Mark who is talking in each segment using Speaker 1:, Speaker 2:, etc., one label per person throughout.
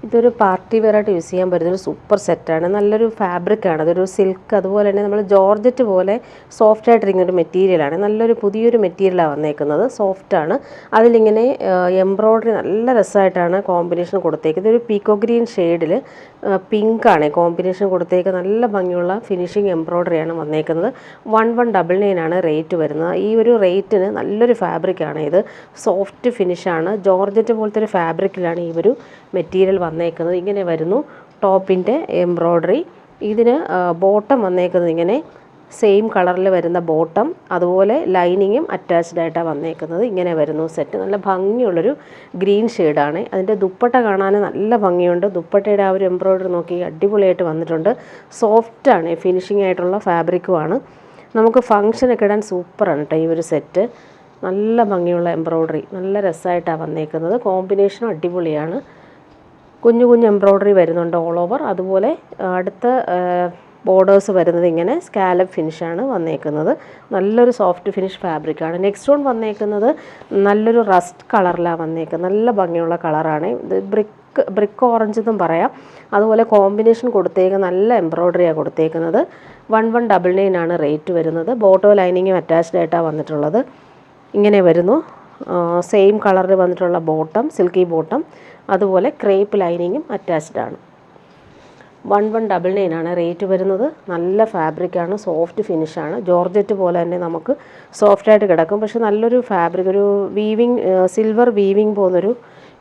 Speaker 1: ഇതൊരു party വെയറായിട്ട് use ചെയ്യാൻ പറ്റുന്നൊരു സൂപ്പർ സെറ്റാണ്. നല്ലൊരു ഫാബ്രിക്കാണ്. അതൊരു സിൽക്ക്, അതുപോലെ തന്നെ നമ്മൾ ജോർജറ്റ് പോലെ സോഫ്റ്റ് ആയിട്ടിരിക്കുന്നൊരു മെറ്റീരിയലാണ്. നല്ലൊരു പുതിയൊരു മെറ്റീരിയലാണ് വന്നേക്കുന്നത്. സോഫ്റ്റാണ്. അതിലിങ്ങനെ എംബ്രോയ്ഡറി നല്ല രസമായിട്ടാണ് കോമ്പിനേഷൻ കൊടുത്തേക്കുന്നത്. ഇതൊരു പീക്കോ ഗ്രീൻ ഷെയ്ഡിൽ പിങ്കാണ് കോമ്പിനേഷൻ കൊടുത്തേക്കുന്നത്. നല്ല ഭംഗിയുള്ള ഫിനിഷിങ് എംബ്രോയ്ഡറിയാണ് വന്നേക്കുന്നത്. 1199 ആണ് റേറ്റ് വരുന്നത്. ഈ ഒരു റേറ്റിന് നല്ലൊരു ഫാബ്രിക്കാണ് ഇത്. സോഫ്റ്റ് ഫിനിഷാണ്. ജോർജറ്റ് പോലത്തെ ഒരു ഫാബ്രിക്കിലാണ് ഈ ഒരു മെറ്റീരിയൽ വന്നേക്കുന്നത്. ഇങ്ങനെ വരുന്നു ടോപ്പിൻ്റെ എംബ്രോയ്ഡറി. ഇതിന് ബോട്ടം വന്നേക്കുന്നത് ഇങ്ങനെ സെയിം കളറിൽ വരുന്ന ബോട്ടം, അതുപോലെ ലൈനിങ്ങും അറ്റാച്ച്ഡ് ആയിട്ടാണ് വന്നേക്കുന്നത്. ഇങ്ങനെ വരുന്നു സെറ്റ്. നല്ല ഭംഗിയുള്ളൊരു ഗ്രീൻ ഷെയ്ഡാണ്. അതിൻ്റെ ദുപ്പട്ട കാണാൻ നല്ല ഭംഗിയുണ്ട്. ദുപ്പട്ടയുടെ ആ ഒരു എംബ്രോയ്ഡറി നോക്കി അടിപൊളിയായിട്ട് വന്നിട്ടുണ്ട്. സോഫ്റ്റാണ്, ഫിനിഷിംഗ് ആയിട്ടുള്ള ഫാബ്രിക്കുമാണ്. നമുക്ക് ഫങ്ഷനൊക്കെ ഇടാൻ സൂപ്പറാണ് കേട്ടോ ഈ ഒരു സെറ്റ്. നല്ല ഭംഗിയുള്ള എംബ്രോയ്ഡറി, നല്ല രസമായിട്ടാണ് വന്നേക്കുന്നത്. കോമ്പിനേഷനും അടിപൊളിയാണ്. കുഞ്ഞു കുഞ്ഞു എംബ്രോയ്ഡറി വരുന്നുണ്ട് ഓൾ ഓവർ. അതുപോലെ അടുത്ത ബോർഡേഴ്സ് വരുന്നത് ഇങ്ങനെ സ്കാലപ്പ് ഫിനിഷാണ് വന്നേക്കുന്നത്. നല്ലൊരു സോഫ്റ്റ് ഫിനിഷ് ഫാബ്രിക്കാണ്. നെക്സ്റ്റ് വൺ വന്നേക്കുന്നത് നല്ലൊരു റസ്റ്റ് കളറിലാണ് വന്നേക്കുന്നത്. നല്ല ഭംഗിയുള്ള കളറാണ് ഇത്. ബ്രിക്ക് ഓറഞ്ച് എന്നും പറയാം. അതുപോലെ കോമ്പിനേഷൻ കൊടുത്തേക്കുന്ന നല്ല എംബ്രോയ്ഡറിയാണ് കൊടുത്തേക്കുന്നത്. 1199 ആണ് റേറ്റ് വരുന്നത്. ബോട്ടോ ലൈനിങ്ങും അറ്റാച്ച്ഡ് ആയിട്ടാണ് വന്നിട്ടുള്ളത്. ഇങ്ങനെ വരുന്നു. സെയിം കളറിൽ വന്നിട്ടുള്ള ബോട്ടം, സിൽക്കി ബോട്ടം, അതുപോലെ ക്രേപ്പ് ലൈനിങ്ങും അറ്റാച്ച്ഡ് ആണ്. 1199 ആണ് റേറ്റ് വരുന്നത്. നല്ല ഫാബ്രിക്കാണ്, സോഫ്റ്റ് ഫിനിഷാണ്. ജോർജറ്റ് പോലെ തന്നെ നമുക്ക് സോഫ്റ്റായിട്ട് കിടക്കും. പക്ഷെ നല്ലൊരു ഫാബ്രിക്, ഒരു വീവിങ്, സിൽവർ വീവിങ് പോകുന്നൊരു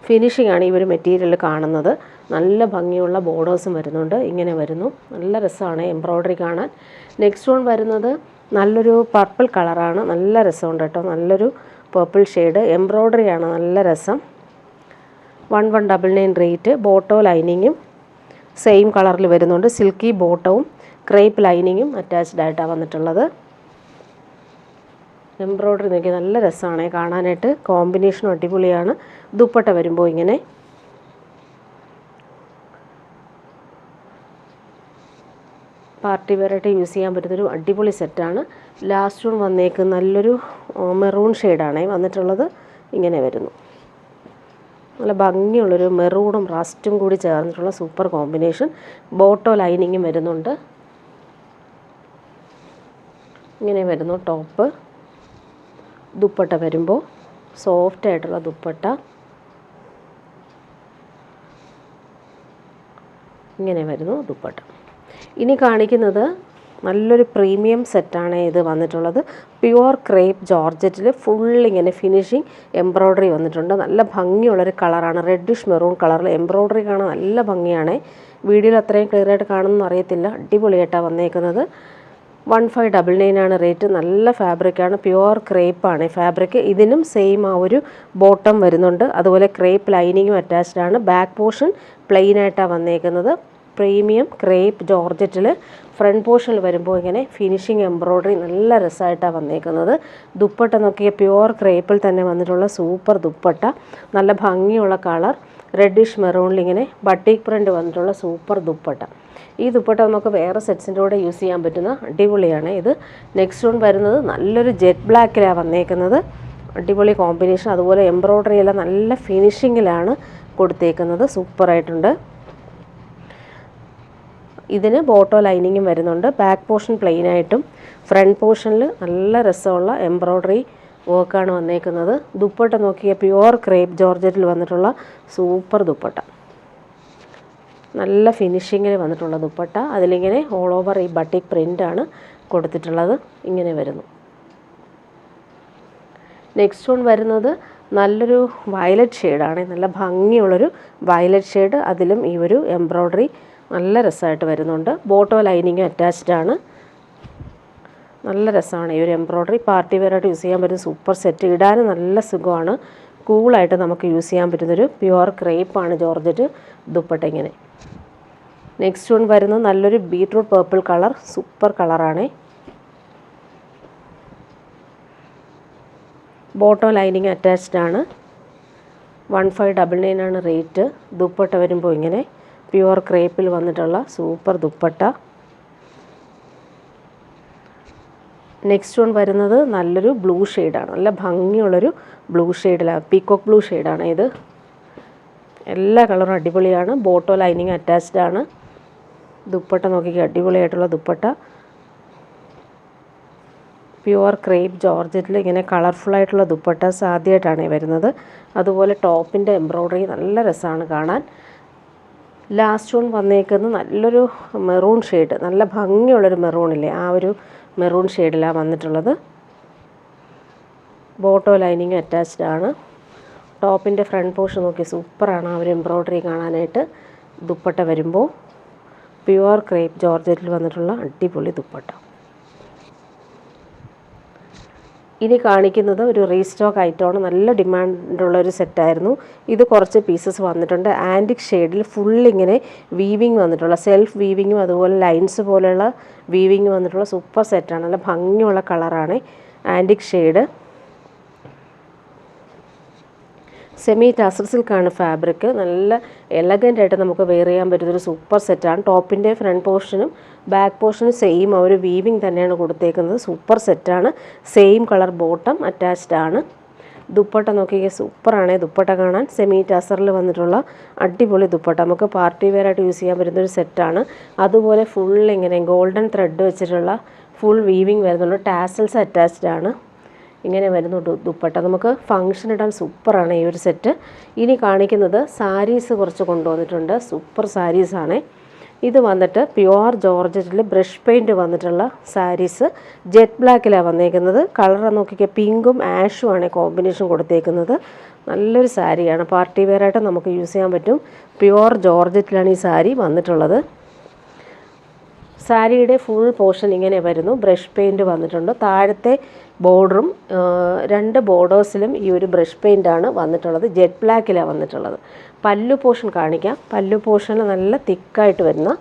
Speaker 1: ഫിനിഷിംഗ് ആണ് ഈ ഒരു മെറ്റീരിയൽ കാണുന്നത്. നല്ല ഭംഗിയുള്ള ബോർഡേഴ്സും വരുന്നുണ്ട്. ഇങ്ങനെ വരുന്നു. നല്ല രസമാണ് എംബ്രോയ്ഡറി കാണാൻ. നെക്സ്റ്റ് വൺ വരുന്നത് നല്ലൊരു പർപ്പിൾ കളറാണ്. നല്ല രസമുണ്ട് കേട്ടോ. നല്ലൊരു പർപ്പിൾ ഷെയ്ഡ് എംബ്രോയ്ഡറിയാണ്. നല്ല രസം. 1199 റേറ്റ്. ബോട്ടോ ലൈനിങ്ങും സെയിം കളറിൽ വരുന്നുണ്ട്. സിൽക്കി ബോട്ടവും ക്രേപ്പ് ലൈനിങ്ങും അറ്റാച്ച്ഡ് ആയിട്ടാണ് വന്നിട്ടുള്ളത്. എംബ്രോയ്ഡറി നോക്കി നല്ല രസമാണ് കാണാനായിട്ട്. കോമ്പിനേഷനും അടിപൊളിയാണ്. ദുപ്പട്ട വരുമ്പോൾ ഇങ്ങനെ പാർട്ടി വെയറായിട്ട് യൂസ് ചെയ്യാൻ പറ്റുന്നൊരു അടിപൊളി സെറ്റാണ്. ലാസ്റ്റ് വൺ വന്നേക്ക് നല്ലൊരു മെറൂൺ ഷെയ്ഡാണ് വന്നിട്ടുള്ളത്. ഇങ്ങനെ വരുന്നു. നല്ല ഭംഗിയുള്ളൊരു മെറൂണും റസ്റ്റും കൂടി ചേർന്നിട്ടുള്ള സൂപ്പർ കോമ്പിനേഷൻ. ബോട്ടോ ലൈനിങ്ങും വരുന്നുണ്ട്. ഇങ്ങനെ വരുന്നു ടോപ്പ്. ദുപ്പട്ട വരുമ്പോൾ സോഫ്റ്റ് ആയിട്ടുള്ള ദുപ്പട്ട. ഇങ്ങനെ വരുന്നു ദുപ്പട്ട. ഇനി കാണിക്കുന്നത് നല്ലൊരു പ്രീമിയം സെറ്റാണ് ഇത് വന്നിട്ടുള്ളത്. പ്യുവർ ക്രേപ്പ് ജോർജറ്റിൽ ഫുൾ ഇങ്ങനെ ഫിനിഷിങ് എംബ്രോയ്ഡറി വന്നിട്ടുണ്ട്. നല്ല ഭംഗിയുള്ളൊരു കളറാണ്. റെഡിഷ് മെറൂൺ കളറിൽ എംബ്രോയ്ഡറി കാണാൻ നല്ല ഭംഗിയാണ്. വീഡിയോയിൽ അത്രയും ക്ലിയർ ആയിട്ട് കാണുമെന്ന് അറിയത്തില്ല. അടിപൊളിയായിട്ടാണ് വന്നേക്കുന്നത്. 1599 ആണ് റേറ്റ്. നല്ല ഫാബ്രിക്കാണ്. പ്യുവർ ക്രേപ്പാണ് ഫാബ്രിക്. ഇതിനും സെയിം ആ ഒരു ബോട്ടം വരുന്നുണ്ട്. അതുപോലെ ക്രേപ്പ് ലൈനിങ്ങും അറ്റാച്ച്ഡ് ആണ്. ബാക്ക് പോർഷൻ പ്ലെയിൻ ആയിട്ടാണ് വന്നേക്കുന്നത്. പ്രീമിയം ക്രേപ്പ് ജോർജറ്റിൽ ഫ്രണ്ട് പോർഷനിൽ വരുമ്പോൾ ഇങ്ങനെ ഫിനിഷിങ് എംബ്രോയ്ഡറി നല്ല രസമായിട്ടാണ് വന്നേക്കുന്നത്. ദുപ്പട്ട നോക്കിയ പ്യുവർ ക്രേപ്പിൽ തന്നെ വന്നിട്ടുള്ള സൂപ്പർ ദുപ്പട്ട. നല്ല ഭംഗിയുള്ള കളർ. റെഡിഷ് മെറൂണിൽ ഇങ്ങനെ ബട്ടിക് പ്രിൻ്റ് വന്നിട്ടുള്ള സൂപ്പർ ദുപ്പട്ട. ഈ ദുപ്പട്ട നമുക്ക് വേറെ സെറ്റ്സിൻ്റെ കൂടെ യൂസ് ചെയ്യാൻ പറ്റുന്ന അടിപൊളിയാണ് ഇത്. നെക്സ്റ്റ് വൺ വരുന്നത് നല്ലൊരു ജെറ്റ് ബ്ലാക്കിലാണ് വന്നേക്കുന്നത്. അടിപൊളി കോമ്പിനേഷൻ. അതുപോലെ എംബ്രോയ്ഡറി എല്ലാം നല്ല ഫിനിഷിങ്ങിലാണ് കൊടുത്തേക്കുന്നത്. സൂപ്പറായിട്ടുണ്ട്. ഇതിന് ബോട്ടോ ലൈനിങ്ങും വരുന്നുണ്ട്. ബാക്ക് പോർഷൻ പ്ലെയിൻ ആയിട്ടും ഫ്രണ്ട് പോർഷനിൽ നല്ല രസമുള്ള എംബ്രോയ്ഡറി വർക്കാണ് വന്നേക്കുന്നത്. ദുപ്പട്ട നോക്കിയ പ്യുവർ ക്രേപ്പ് ജോർജറ്റിൽ വന്നിട്ടുള്ള സൂപ്പർ ദുപ്പട്ട. നല്ല ഫിനിഷിങ്ങിൽ വന്നിട്ടുള്ള ദുപ്പട്ട. അതിലിങ്ങനെ ഓൾ ഓവർ ഈ ബട്ടിക് പ്രിൻ്റാണ് കൊടുത്തിട്ടുള്ളത്. ഇങ്ങനെ വരുന്നു. നെക്സ്റ്റ് വൺ വരുന്നത് നല്ലൊരു വയലറ്റ് ഷെയ്ഡാണ്. നല്ല ഭംഗിയുള്ളൊരു വയലറ്റ് ഷെയ്ഡ്. അതിലും ഈ ഒരു എംബ്രോയ്ഡറി നല്ല രസമായിട്ട് വരുന്നുണ്ട്. ബോട്ടോ ലൈനിങ്ങും അറ്റാച്ച്ഡ് ആണ്. നല്ല രസമാണ് ഈ ഒരു എംബ്രോയ്ഡറി. പാർട്ടി വെയറായിട്ട് യൂസ് ചെയ്യാൻ പറ്റുന്ന സൂപ്പർ സെറ്റ്. ഇടാനും നല്ല സുഖമാണ്. കൂളായിട്ട് നമുക്ക് യൂസ് ചെയ്യാൻ പറ്റുന്നൊരു പ്യുവർ ക്രേപ്പാണ് ജോർജറ്റ് ദുപ്പട്ട. ഇങ്ങനെ നെക്സ്റ്റ് വൺ വരുന്നത് നല്ലൊരു ബീട്രൂട്ട് പർപ്പിൾ കളർ. സൂപ്പർ കളറാണ്. ബോട്ടോ ലൈനിങ് അറ്റാച്ച്ഡ് ആണ്. 1599 ആണ് റേറ്റ്. ദുപ്പട്ട വരുമ്പോൾ ഇങ്ങനെ പ്യുവർ ക്രേപ്പിൽ വന്നിട്ടുള്ള സൂപ്പർ ദുപ്പട്ട. നെക്സ്റ്റ് വൺ വരുന്നത് നല്ലൊരു ബ്ലൂ ഷെയ്ഡാണ്. നല്ല ഭംഗിയുള്ളൊരു ബ്ലൂ ഷെയ്ഡിലാണ്. പീക്കോക്ക് ബ്ലൂ ഷെയ്ഡാണ് ഇത്. എല്ലാ കളറും അടിപൊളിയാണ്. ബോട്ടോ ലൈനിങ് അറ്റാച്ച്ഡ് ആണ്. ദുപ്പട്ട നോക്കിക്കുക, അടിപൊളിയായിട്ടുള്ള ദുപ്പട്ട. പ്യുവർ ക്രേപ്പ് ജോർജറ്റിൽ ഇങ്ങനെ കളർഫുള്ളായിട്ടുള്ള ദുപ്പട്ടാസ് ആദ്യമായിട്ടാണ് വരുന്നത്. അതുപോലെ ടോപ്പിൻ്റെ എംബ്രോയ്ഡറി നല്ല രസമാണ് കാണാൻ. ലാസ്റ്റ് വൺ വന്നേക്കുന്നത് നല്ലൊരു മെറൂൺ ഷെയ്ഡ്, നല്ല ഭംഗിയുള്ളൊരു മെറൂണില്ലേ, ആ ഒരു മെറൂൺ ഷെയ്ഡിലാണ് വന്നിട്ടുള്ളത്. ബോട്ടോ ലൈനിങ് അറ്റാച്ച്ഡ് ആണ്. ടോപ്പിൻ്റെ ഫ്രണ്ട് പോർഷൻ നോക്കി സൂപ്പറാണ് ആ ഒരു എംബ്രോയ്ഡറി കാണാനായിട്ട്. ദുപ്പട്ട വരുമ്പോൾ പ്യുവർ ക്രേപ്പ് ജോർജറ്റിൽ വന്നിട്ടുള്ള അടിപൊളി ദുപ്പട്ട. ഇനി കാണിക്കുന്നത് ഒരു റീസ്റ്റോക്ക് ഐറ്റമാണ്. നല്ല ഡിമാൻഡുള്ളൊരു സെറ്റായിരുന്നു. ഇത് കുറച്ച് പീസസ് വന്നിട്ടുണ്ട്. ആൻറ്റിക് ഷെയ്ഡിൽ ഫുള്ളിങ്ങനെ വീവിങ് വന്നിട്ടുള്ള, സെൽഫ് വീവിങ്ങും അതുപോലെ ലൈൻസ് പോലെയുള്ള വീവിങ് വന്നിട്ടുള്ള സൂപ്പർ സെറ്റാണ്. നല്ല ഭംഗിയുള്ള കളറാണ്. ആൻറ്റിക് ഷെയ്ഡ്, സെമി ടസർ സിൽക്കാണ് ഫാബ്രിക്. നല്ല എലഗൻ്റായിട്ട് നമുക്ക് വെയർ ചെയ്യാൻ പറ്റുന്നൊരു സൂപ്പർ സെറ്റാണ്. ടോപ്പിൻ്റെ ഫ്രണ്ട് പോർഷനും ബാക്ക് പോർഷനും സെയിം ആ ഒരു വീവിങ് തന്നെയാണ് കൊടുത്തേക്കുന്നത്. സൂപ്പർ സെറ്റാണ്. സെയിം കളർ ബോട്ടം അറ്റാച്ച്ഡ് ആണ്. ദുപ്പട്ട നോക്കിയാൽ സൂപ്പറാണ് ദുപ്പട്ട കാണാൻ. സെമി ടസറിൽ വന്നിട്ടുള്ള അടിപൊളി ദുപ്പട്ട, നമുക്ക് പാർട്ടി വെയർ ആയിട്ട് യൂസ് ചെയ്യാൻ പറ്റുന്നൊരു സെറ്റാണ്. അതുപോലെ ഫുൾ ഇങ്ങനെ ഗോൾഡൻ ത്രെഡ് വെച്ചിട്ടുള്ള ഫുൾ വീവിങ് വരുന്നുള്ള ടാസൽസ് അറ്റാച്ച്ഡ് ആണ്. ഇങ്ങനെ വരുന്നു ദുപ്പട്ട. നമുക്ക് ഫങ്ഷൻ ഇടാൻ സൂപ്പറാണ് ഈ ഒരു സെറ്റ്. ഇനി കാണിക്കുന്നത് സാരീസ് കുറച്ച് കൊണ്ടുവന്നിട്ടുണ്ട്. സൂപ്പർ സാരീസാണ്. ഇത് വന്നിട്ട് പ്യുവർ ജോർജറ്റിൽ ബ്രഷ് പെയിൻറ്റ് വന്നിട്ടുള്ള സാരീസ്. ജെറ്റ് ബ്ലാക്കിലാണ് വന്നേക്കുന്നത്. കളർ നോക്കിക്കുക, പിങ്കും ആഷും ആണ് കോമ്പിനേഷൻ കൊടുത്തേക്കുന്നത്. നല്ലൊരു സാരിയാണ്, പാർട്ടി വെയറായിട്ട് നമുക്ക് യൂസ് ചെയ്യാൻ പറ്റും. പ്യുവർ ജോർജറ്റിലാണ് ഈ സാരി വന്നിട്ടുള്ളത്. സാരിയുടെ ഫുൾ പോർഷൻ ഇങ്ങനെ വരുന്നു. ബ്രഷ് പെയിൻറ്റ് വന്നിട്ടുണ്ട്. താഴത്തെ ബോർഡറും 2 ബോർഡേഴ്സിലും ഈ ഒരു ബ്രഷ് പെയിൻ്റാണ് വന്നിട്ടുള്ളത്. ജെറ്റ് ബ്ലാക്കിലാണ് വന്നിട്ടുള്ളത്. പല്ലു പോർഷൻ കാണിക്കാം. പല്ലു പോർഷനിൽ നല്ല തിക്കായിട്ട് വരുന്ന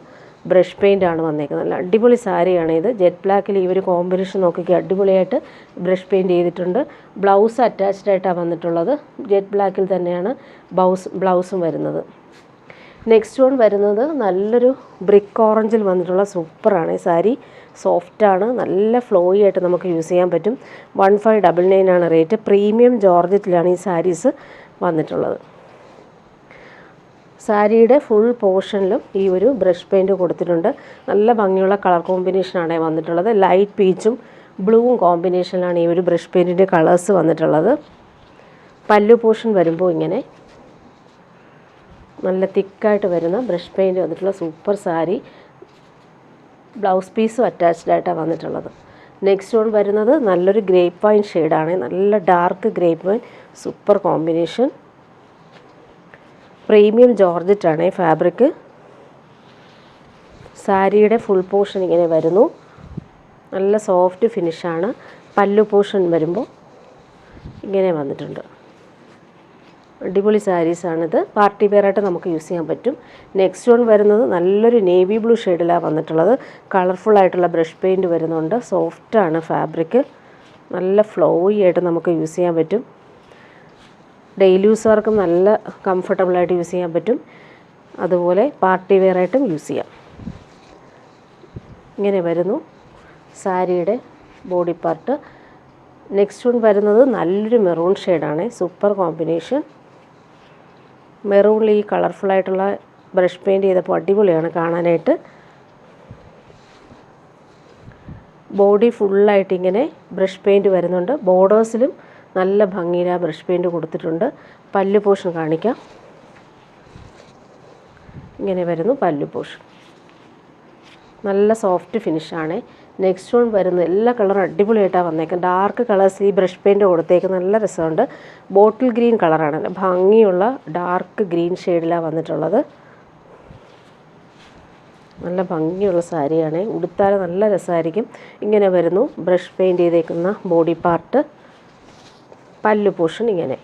Speaker 1: ബ്രഷ് പെയിൻ്റാണ് വന്നേക്കുന്നത്. നല്ല അടിപൊളി സാരിയാണ് ഇത്. ജെറ്റ് ബ്ലാക്കിൽ ഈ ഒരു കോമ്പിനേഷൻ നോക്കിക്കുക, അടിപൊളിയായിട്ട് ബ്രഷ് പെയിൻറ്റ് ചെയ്തിട്ടുണ്ട്. ബ്ലൗസ് അറ്റാച്ച്ഡ് ആയിട്ടാണ് വന്നിട്ടുള്ളത്. ജെറ്റ് ബ്ലാക്കിൽ തന്നെയാണ് ബ്ലൗസും വരുന്നത്. നെക്സ്റ്റ് വൺ വരുന്നത് നല്ലൊരു ബ്രിക്ക് ഓറഞ്ചിൽ വന്നിട്ടുള്ള സൂപ്പറാണ് ഈ സാരി. സോഫ്റ്റാണ്, നല്ല ഫ്ലോയി ആയിട്ട് നമുക്ക് യൂസ് ചെയ്യാൻ പറ്റും. 1599 ആണ് റേറ്റ്. പ്രീമിയം ജോർജറ്റിലാണ് ഈ സാരീസ് വന്നിട്ടുള്ളത്. സാരിയുടെ ഫുൾ പോർഷനിലും ഈ ഒരു ബ്രഷ് പെയിൻറ്റ് കൊടുത്തിട്ടുണ്ട്. നല്ല ഭംഗിയുള്ള കളർ കോമ്പിനേഷനാണ് വന്നിട്ടുള്ളത്. ലൈറ്റ് പീച്ചും ബ്ലൂവും കോമ്പിനേഷനിലാണ് ഈ ഒരു ബ്രഷ് പെയിൻറ്റിൻ്റെ കളേഴ്സ് വന്നിട്ടുള്ളത്. പല്ലു പോർഷൻ വരുമ്പോൾ ഇങ്ങനെ നല്ല തിക്കായിട്ട് വരുന്ന ബ്രഷ് പെയിൻറ്റ് വന്നിട്ടുള്ള സൂപ്പർ സാരി. ബ്ലൗസ് പീസും അറ്റാച്ച്ഡ് ആയിട്ടാണ് വന്നിട്ടുള്ളത്. നെക്സ്റ്റ് വൺ വരുന്നത് നല്ലൊരു ഗ്രേപ്പ് വൈൻ ഷെയ്ഡാണ്. നല്ല dark grape wine, super combination. Premium ജോർജറ്റാണ് ഫാബ്രിക്. സാരിയുടെ ഫുൾ പോർഷൻ ഇങ്ങനെ വരുന്നു. നല്ല സോഫ്റ്റ് ഫിനിഷാണ്. പല്ലു പോർഷൻ വരുമ്പോൾ ഇങ്ങനെ വന്നിട്ടുണ്ട്. അടിപൊളി സാരീസാണിത്. പാർട്ടി വെയറായിട്ട് നമുക്ക് യൂസ് ചെയ്യാൻ പറ്റും. നെക്സ്റ്റ് വൺ വരുന്നത് നല്ലൊരു നേവി ബ്ലൂ ഷെയ്ഡിലാണ് വന്നിട്ടുള്ളത്. കളർഫുള്ളായിട്ടുള്ള ബ്രഷ് പെയിൻറ്റ് വരുന്നുണ്ട്. സോഫ്റ്റാണ് ഫാബ്രിക്. നല്ല ഫ്ലോയി ആയിട്ട് നമുക്ക് യൂസ് ചെയ്യാൻ പറ്റും. ഡെയിലി യൂസർക്കും നല്ല കംഫർട്ടബിളായിട്ട് യൂസ് ചെയ്യാൻ പറ്റും. അതുപോലെ പാർട്ടി വെയറായിട്ടും യൂസ് ചെയ്യാം. ഇങ്ങനെ വരുന്നു സാരിയുടെ ബോഡി പാർട്ട്. നെക്സ്റ്റ് വൺ വരുന്നത് നല്ലൊരു മെറൂൺ ഷെയ്ഡാണ്. Super combination. മെറൂണിൽ ഈ കളർഫുള്ളായിട്ടുള്ള ബ്രഷ് പെയിൻറ്റ് ചെയ്തപ്പോൾ അടിപൊളിയാണ് കാണാനായിട്ട്. ബോഡി ഫുള്ളായിട്ട് ഇങ്ങനെ ബ്രഷ് പെയിൻറ്റ് വരുന്നുണ്ട്. ബോർഡേഴ്സിലും നല്ല ഭംഗിയിലാ ബ്രഷ് പെയിൻറ്റ് കൊടുത്തിട്ടുണ്ട്. പല്ലു പോർഷൻ കാണിക്കാം. ഇങ്ങനെ വരുന്നു പല്ലു പോർഷൻ. നല്ല സോഫ്റ്റ് ഫിനിഷാണ്. നെക്സ്റ്റ് വൺ വരുന്നത് എല്ലാ കളറും അടിപൊളിയായിട്ടാണ് വന്നേക്കുന്നത്. ഡാർക്ക് കളേഴ്സ് ഈ ബ്രഷ് പെയിൻറ്റ് കൊടുത്തേക്ക് നല്ല രസമുണ്ട്. ബോട്ടിൽ ഗ്രീൻ കളറാണ്, ഭംഗിയുള്ള ഡാർക്ക് ഗ്രീൻ ഷെയ്ഡിലാണ് വന്നിട്ടുള്ളത്. നല്ല ഭംഗിയുള്ള സാരിയാണ്. ഉടുത്താൽ നല്ല രസമായിരിക്കും. ഇങ്ങനെ വരുന്നു ബ്രഷ് പെയിൻറ്റ് ചെയ്തേക്കുന്ന ബോഡി പാർട്ട്. പല്ലു പോർഷൻ ഇങ്ങനെ.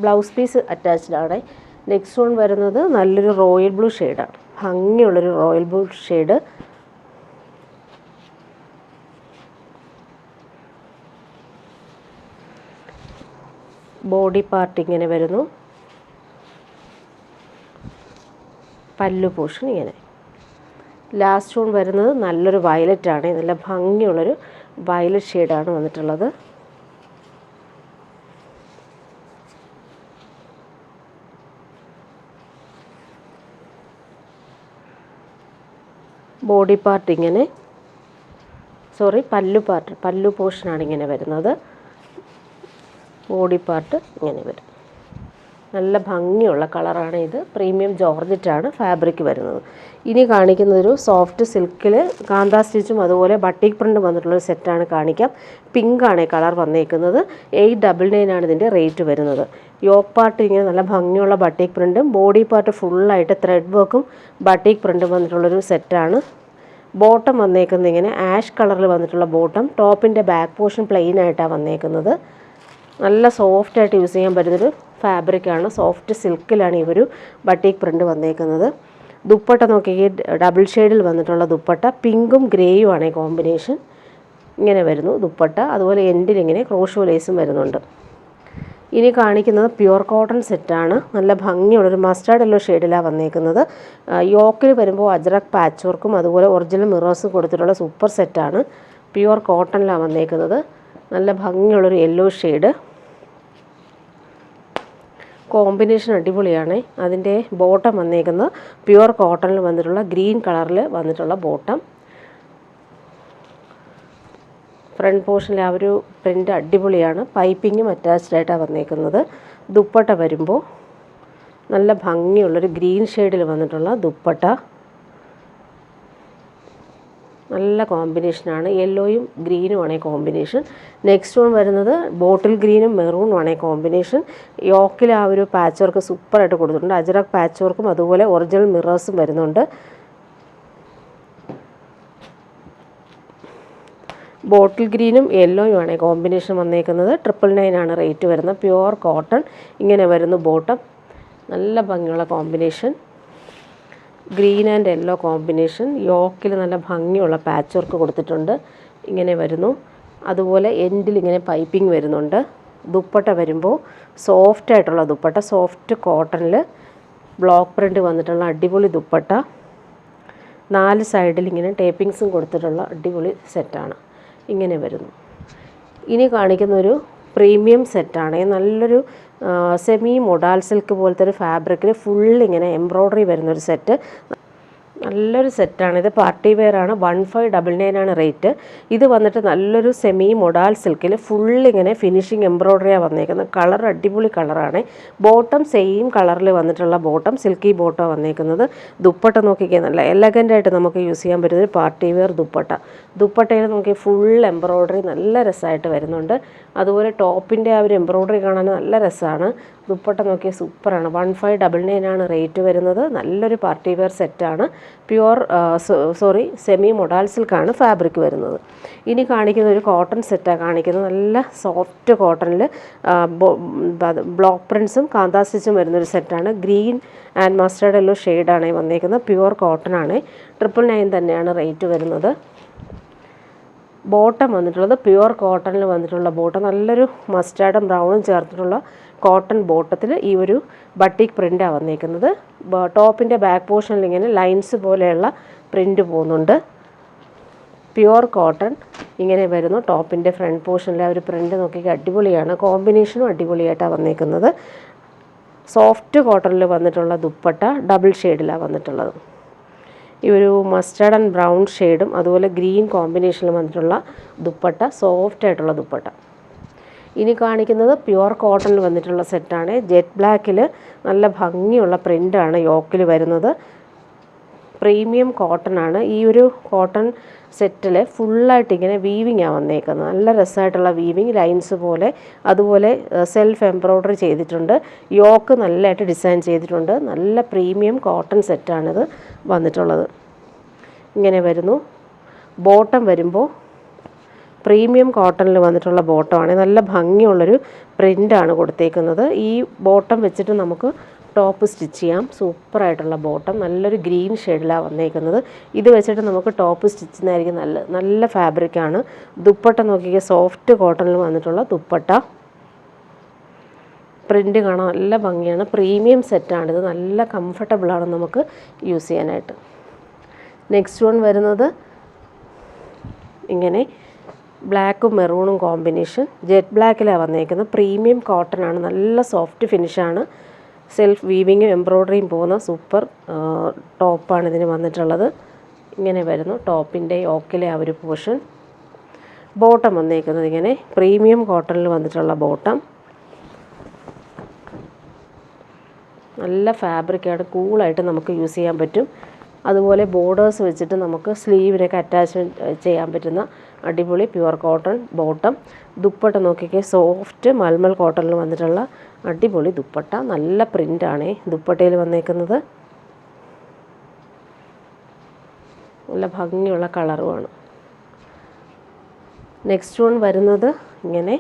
Speaker 1: ബ്ലൗസ് പീസ് അറ്റാച്ച്ഡ് ആണ്. നെക്സ്റ്റ് വൺ വരുന്നത് നല്ലൊരു റോയൽ ബ്ലൂ ഷെയ്ഡാണ്. ഭംഗിയുള്ളൊരു royal blue shade. Body part ഇങ്ങനെ വരുന്നു. പല്ലു പോർഷൻ ഇങ്ങനെ. ലാസ്റ്റ് വൺ വരുന്നത് നല്ലൊരു വയലറ്റാണ്. നല്ല ഭംഗിയുള്ളൊരു വയലറ്റ് ഷെയ്ഡാണ് വന്നിട്ടുള്ളത്. ബോഡി പാർട്ട് ഇങ്ങനെ, പല്ലു പോർഷനാണ് ഇങ്ങനെ വരുന്നത്. ബോഡി പാർട്ട് ഇങ്ങനെ വരും. നല്ല ഭംഗിയുള്ള കളറാണ് ഇത്. പ്രീമിയം ജോർജറ്റാണ് ഫാബ്രിക് വരുന്നത്. ഇനി കാണിക്കുന്നതൊരു സോഫ്റ്റ് സിൽക്കിൽ കാന്താ സ്റ്റിച്ചും അതുപോലെ ബട്ടിക് പ്രിൻ്റ് വന്നിട്ടുള്ളൊരു സെറ്റാണ് കാണിക്കാം. പിങ്കാണ് കളർ വന്നേക്കുന്നത്. 899 ആണ് ഇതിൻ്റെ റേറ്റ് വരുന്നത്. യോക്ക് പാർട്ട് ഇങ്ങനെ നല്ല ഭംഗിയുള്ള ബട്ടിക് പ്രിൻറ്റും ബോഡി പാർട്ട് ഫുള്ളായിട്ട് ത്രെഡ് വർക്കും ബട്ടിക് പ്രിൻറ്റും വന്നിട്ടുള്ളൊരു സെറ്റാണ്. ബോട്ടം വന്നേക്കുന്നത് ഇങ്ങനെ ആഷ് കളറിൽ വന്നിട്ടുള്ള ബോട്ടം. ടോപ്പിൻ്റെ ബാക്ക് പോർഷൻ പ്ലെയിൻ ആയിട്ടാണ് വന്നേക്കുന്നത്. നല്ല സോഫ്റ്റായിട്ട് യൂസ് ചെയ്യാൻ പറ്റുന്നൊരു ഫാബ്രിക്കാണ്. സോഫ്റ്റ് സിൽക്കിലാണ് ഈ ഒരു ബട്ടിക് പ്രിൻ്റ് വന്നേക്കുന്നത്. ദുപ്പട്ട നോക്കിയേ, ഡബിൾ ഷെയ്ഡിൽ വന്നിട്ടുള്ള ദുപ്പട്ട. പിങ്കും ഗ്രേയും ആണ് കോമ്പിനേഷൻ. ഇങ്ങനെ വരുന്നു ദുപ്പട്ട. അതുപോലെ എൻഡിൽ ഇങ്ങനെ ക്രോഷോ ലേസും വരുന്നുണ്ട്. ഇനി കാണിക്കുന്നത് പ്യുവർ കോട്ടൺ സെറ്റാണ്. നല്ല ഭംഗിയുള്ളൊരു മസ്റ്റാർഡ് യെല്ലോ ഷെയ്ഡിലാണ് വന്നേക്കുന്നത്. യോക്കിൽ വരുമ്പോൾ അജ്രക് പാച്ച് വർക്കും അതുപോലെ ഒറിജിനൽ മിറേഴ്സും കൊടുത്തിട്ടുള്ള സൂപ്പർ സെറ്റാണ്. പ്യുവർ കോട്ടണിലാണ് വന്നേക്കുന്നത്. നല്ല ഭംഗിയുള്ളൊരു യെല്ലോ ഷെയ്ഡ്. കോമ്പിനേഷൻ അടിപൊളിയാണ്. അതിൻ്റെ ബോട്ടം വന്നേക്കുന്നത് പ്യുവർ കോട്ടണിൽ വന്നിട്ടുള്ള ഗ്രീൻ കളറിൽ വന്നിട്ടുള്ള ബോട്ടം. ഫ്രണ്ട് പോർഷനിൽ ആ ഒരു പ്രിൻ്റ് അടിപൊളിയാണ്. പൈപ്പിങ്ങും അറ്റാച്ച്ഡ് ആയിട്ടാണ് വന്നേക്കുന്നത്. ദുപ്പട്ട വരുമ്പോൾ നല്ല ഭംഗിയുള്ളൊരു ഗ്രീൻ ഷെയ്ഡിൽ വന്നിട്ടുള്ള ദുപ്പട്ട. നല്ല കോമ്പിനേഷനാണ്. യെല്ലോയും ഗ്രീനുമാണ് കോമ്പിനേഷൻ. നെക്സ്റ്റ് വൺ വരുന്നത് ബോട്ടിൽ ഗ്രീനും മെറൂണുമാണ് കോമ്പിനേഷൻ. യോക്കിൽ ആ ഒരു പാച്ച് വർക്ക് സൂപ്പറായിട്ട് കൊടുത്തിട്ടുണ്ട്. അജ്രക് പാച്ച് വർക്കും അതുപോലെ ഒറിജിനൽ മിറേഴ്സും വരുന്നുണ്ട്. ബോട്ടിൽ ഗ്രീനും യെല്ലോയുമാണ് കോമ്പിനേഷൻ വന്നേക്കുന്നത്. 999 ആണ് റേറ്റ് വരുന്നത്. പ്യുവർ കോട്ടൺ ഇങ്ങനെ വരുന്നു ബോട്ടം. നല്ല ഭംഗിയുള്ള combination. Green and yellow combination. യോക്കിൽ നല്ല ഭംഗിയുള്ള പാച്ച് വർക്ക് കൊടുത്തിട്ടുണ്ട്. ഇങ്ങനെ വരുന്നു. അതുപോലെ എൻഡിൽ ഇങ്ങനെ പൈപ്പിംഗ് വരുന്നുണ്ട്. ദുപ്പട്ട വരുമ്പോൾ സോഫ്റ്റായിട്ടുള്ള ദുപ്പട്ട. സോഫ്റ്റ് കോട്ടണിൽ ബ്ലോക്ക് പ്രിൻ്റ് വന്നിട്ടുള്ള അടിപൊളി ദുപ്പട്ട. 4 സൈഡിൽ ഇങ്ങനെ ടേപ്പിങ്സും കൊടുത്തിട്ടുള്ള അടിപൊളി സെറ്റാണ്. ഇങ്ങനെ വരുന്നു. ഇനി കാണിക്കുന്നൊരു പ്രീമിയം സെറ്റാണ്. നല്ലൊരു സെമി മൊഡാൽ സിൽക്ക് പോലത്തെ ഒരു ഫാബ്രിക്കിൽ ഫുൾ ഇങ്ങനെ എംബ്രോയ്ഡറി വരുന്നൊരു സെറ്റ്. നല്ലൊരു സെറ്റാണ്. ഇത് പാർട്ടി വെയർ ആണ്. 1599 ആണ് റേറ്റ്. ഇത് വന്നിട്ട് നല്ലൊരു സെമി മൊഡാൽ സിൽക്കിൽ ഫുൾ ഇങ്ങനെ ഫിനിഷിങ് എംബ്രോയ്ഡറിയാണ് വന്നേക്കുന്നത്. കളർ അടിപൊളി കളറാണ്. ബോട്ടം സെയിം കളറിൽ വന്നിട്ടുള്ള ബോട്ടം, സിൽക്കി ബോട്ടം വന്നേക്കുന്നത്. ദുപ്പട്ട നോക്കിക്കാൻ നല്ല എലഗൻ്റായിട്ട് നമുക്ക് യൂസ് ചെയ്യാൻ പറ്റുന്ന ഒരു പാർട്ടി വെയർ ദുപ്പട്ട. ദുപ്പട്ടയിൽ നോക്കി ഫുൾ എംബ്രോയ്ഡറി നല്ല രസമായിട്ട് വരുന്നുണ്ട്. അതുപോലെ ടോപ്പിൻ്റെ ആ ഒരു എംബ്രോയ്ഡറി കാണാൻ നല്ല രസമാണ്. ദുപ്പട്ട നോക്കിയാൽ സൂപ്പറാണ്. 1599 ആണ് റേറ്റ് വരുന്നത്. നല്ലൊരു പാർട്ടി വെയർ സെറ്റാണ്. സെമി മൊഡാൽ സിൽക്കാണ് ഫാബ്രിക് വരുന്നത്. ഇനി കാണിക്കുന്ന ഒരു കോട്ടൺ സെറ്റാണ് കാണിക്കുന്നത്. നല്ല സോഫ്റ്റ് കോട്ടണിൽ ബ്ലോക്ക് പ്രിൻസും കാന്താ സ്റ്റിച്ചും വരുന്നൊരു സെറ്റാണ്. ഗ്രീൻ ആൻഡ് മസ്റ്റേർഡ് യെല്ലോ ഷെയ്ഡാണ് വന്നേക്കുന്നത്. പ്യുവർ കോട്ടൺ ആണ്. 999 തന്നെയാണ് റേറ്റ് വരുന്നത്. ബോട്ടം വന്നിട്ടുള്ളത് പ്യുവർ കോട്ടണിൽ വന്നിട്ടുള്ള ബോട്ടം. നല്ലൊരു മസ്റ്റാർഡും ബ്രൗണും ചേർത്തിട്ടുള്ള കോട്ടൺ ബോട്ടത്തിൽ ഈ ഒരു ബട്ടിക് പ്രിൻ്റാണ് വന്നേക്കുന്നത്. ടോപ്പിൻ്റെ ബാക്ക് പോർഷനിൽ ഇങ്ങനെ ലൈൻസ് പോലെയുള്ള പ്രിൻ്റ് പോകുന്നുണ്ട്. പ്യുവർ കോട്ടൺ ഇങ്ങനെ വരുന്നു. ടോപ്പിൻ്റെ ഫ്രണ്ട് പോർഷനിൽ ആ ഒരു പ്രിൻ്റ് നോക്കി അടിപൊളിയാണ്. കോമ്പിനേഷനും അടിപൊളിയായിട്ടാണ് വന്നേക്കുന്നത്. സോഫ്റ്റ് കോട്ടണിൽ വന്നിട്ടുള്ള ദുപ്പട്ട ഡബിൾ ഷെയ്ഡിലാണ് വന്നിട്ടുള്ളത്. ഈ ഒരു മസ്റ്റാർഡ് ആൻഡ് ബ്രൗൺ ഷെയ്ഡും അതുപോലെ ഗ്രീൻ കോമ്പിനേഷനിൽ വന്നിട്ടുള്ള ദുപ്പട്ട. സോഫ്റ്റായിട്ടുള്ള ദുപ്പട്ട. ഇനി കാണിക്കുന്നത് പ്യുവർ കോട്ടണിൽ വന്നിട്ടുള്ള സെറ്റാണ്. ജെറ്റ് ബ്ലാക്കിൽ നല്ല ഭംഗിയുള്ള പ്രിൻ്റാണ് യോക്കിൽ വരുന്നത്. പ്രീമിയം കോട്ടൺ ആണ്. ഈ ഒരു കോട്ടൺ സെറ്റിൽ ഫുള്ളായിട്ട് ഇങ്ങനെ വീവിങ്ങാണ് വന്നേക്കുന്നത്. നല്ല രസമായിട്ടുള്ള വീവിങ് ലൈൻസ് പോലെ. അതുപോലെ സെൽഫ് എംബ്രോയ്ഡറി ചെയ്തിട്ടുണ്ട്. യോക്ക് നല്ലതായിട്ട് ഡിസൈൻ ചെയ്തിട്ടുണ്ട്. നല്ല പ്രീമിയം കോട്ടൺ സെറ്റാണിത് വന്നിട്ടുള്ളത്. ഇങ്ങനെ വരുന്നു. ബോട്ടം വരുമ്പോൾ പ്രീമിയം കോട്ടണിൽ വന്നിട്ടുള്ള ബോട്ടമാണ്. നല്ല ഭംഗിയുള്ളൊരു പ്രിൻ്റാണ് കൊടുത്തേക്കുന്നത്. ഈ ബോട്ടം വെച്ചിട്ട് നമുക്ക് ടോപ്പ് സ്റ്റിച്ച് ചെയ്യാം. സൂപ്പറായിട്ടുള്ള ബോട്ടം. നല്ലൊരു ഗ്രീൻ ഷെയ്ഡിലാണ് വന്നേക്കുന്നത്. ഇത് വെച്ചിട്ട് നമുക്ക് ടോപ്പ് സ്റ്റിച്ച് ചെയ്യുന്നതായിരിക്കും നല്ല ഫാബ്രിക്കാണ്. ദുപ്പട്ട നോക്കിയാൽ സോഫ്റ്റ് കോട്ടണിൽ വന്നിട്ടുള്ള ദുപ്പട്ട. പ്രിൻ്റ് കാണാൻ നല്ല ഭംഗിയാണ്. പ്രീമിയം സെറ്റാണിത്. നല്ല കംഫർട്ടബിളാണ് നമുക്ക് യൂസ് ചെയ്യാനായിട്ട്. നെക്സ്റ്റ് വൺ വരുന്നത് ഇങ്ങനെ ബ്ലാക്കും മെറൂണും കോമ്പിനേഷൻ. ജെറ്റ് ബ്ലാക്കിലാണ് വന്നേക്കുന്നത്. പ്രീമിയം കോട്ടൺ ആണ്. നല്ല സോഫ്റ്റ് ഫിനിഷാണ്. സെൽഫ് വീവിങ്ങും എംബ്രോയ്ഡറിയും പോകുന്ന സൂപ്പർ ടോപ്പാണ് ഇതിന് വന്നിട്ടുള്ളത്. ഇങ്ങനെ വരുന്നു ടോപ്പിൻ്റെ യോക്കിലെ ആ ഒരു പോർഷൻ. ബോട്ടം വന്നേക്കുന്നത് ഇങ്ങനെ പ്രീമിയം കോട്ടണിൽ വന്നിട്ടുള്ള ബോട്ടം. നല്ല ഫാബ്രിക്കാണ്, കൂളായിട്ട് നമുക്ക് യൂസ് ചെയ്യാൻ പറ്റും. അതുപോലെ ബോർഡേഴ്സ് വെച്ചിട്ട് നമുക്ക് സ്ലീവിനൊക്കെ അറ്റാച്ച്മെൻറ്റ് ചെയ്യാൻ പറ്റുന്ന അടിപൊളി പ്യുവർ കോട്ടൺ ബോട്ടം. ദുപ്പട്ട നോക്കിക്കേ, സോഫ്റ്റ് മൽമൽ കോട്ടണിൽ വന്നിട്ടുള്ള അടിപൊളി ദുപ്പട്ട. നല്ല പ്രിൻ്റാണ് ദുപ്പട്ടയിൽ വന്നേക്കുന്നത്. നല്ല ഭംഗിയുള്ള കളറുമാണ്. നെക്സ്റ്റ് വൺ വരുന്നത് ഇങ്ങനെ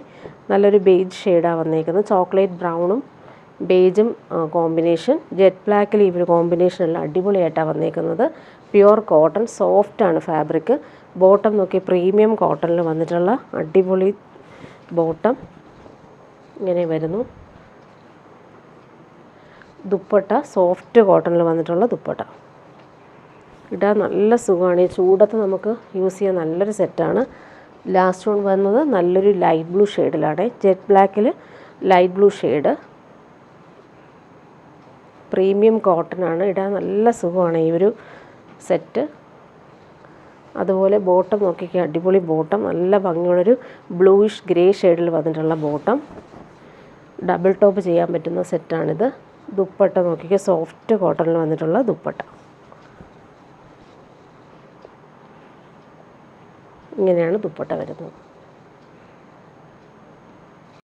Speaker 1: നല്ലൊരു ബേജ് ഷെയ്ഡാണ് വന്നേക്കുന്നത്. ചോക്ലേറ്റ് ബ്രൗണും ബേജും കോമ്പിനേഷൻ. ജെറ്റ് ബ്ലാക്കിൽ ഈ ഒരു കോമ്പിനേഷനെല്ലാം അടിപൊളിയായിട്ടാണ് വന്നേക്കുന്നത്. പ്യുവർ കോട്ടൺ, സോഫ്റ്റാണ് ഫാബ്രിക്. ബോട്ടം നോക്കി പ്രീമിയം കോട്ടണിൽ വന്നിട്ടുള്ള അടിപൊളി ബോട്ടം ഇങ്ങനെ വരുന്നു. ദുപ്പട്ട സോഫ്റ്റ് കോട്ടണിൽ വന്നിട്ടുള്ള ദുപ്പട്ട. ഇടാൻ നല്ല സുഖമാണ്. ഈ ചൂടത്ത് നമുക്ക് യൂസ് ചെയ്യാൻ നല്ലൊരു സെറ്റാണ്. ലാസ്റ്റ് വൺ വന്നത് നല്ലൊരു ലൈറ്റ് ബ്ലൂ ഷെയ്ഡിലാണ്. ജെറ്റ് ബ്ലാക്കിൽ light blue shade. Premium cotton ആണ്, ഇടാൻ നല്ല സുഖമാണ് ഈ ഒരു സെറ്റ്. അതുപോലെ ബോട്ടം നോക്കിക്കുക, അടിപൊളി ബോട്ടം, നല്ല ഭംഗിയുള്ളൊരു ബ്ലൂയിഷ് ഗ്രേ ഷെയ്ഡിൽ വന്നിട്ടുള്ള ബോട്ടം. ഡബിൾ ടോപ്പ് ചെയ്യാൻ പറ്റുന്ന സെറ്റാണിത്. ദുപ്പട്ട നോക്കിക്കുക, സോഫ്റ്റ് കോട്ടണിൽ വന്നിട്ടുള്ള ദുപ്പട്ട. ഇങ്ങനെയാണ് ദുപ്പട്ട വരുന്നത്.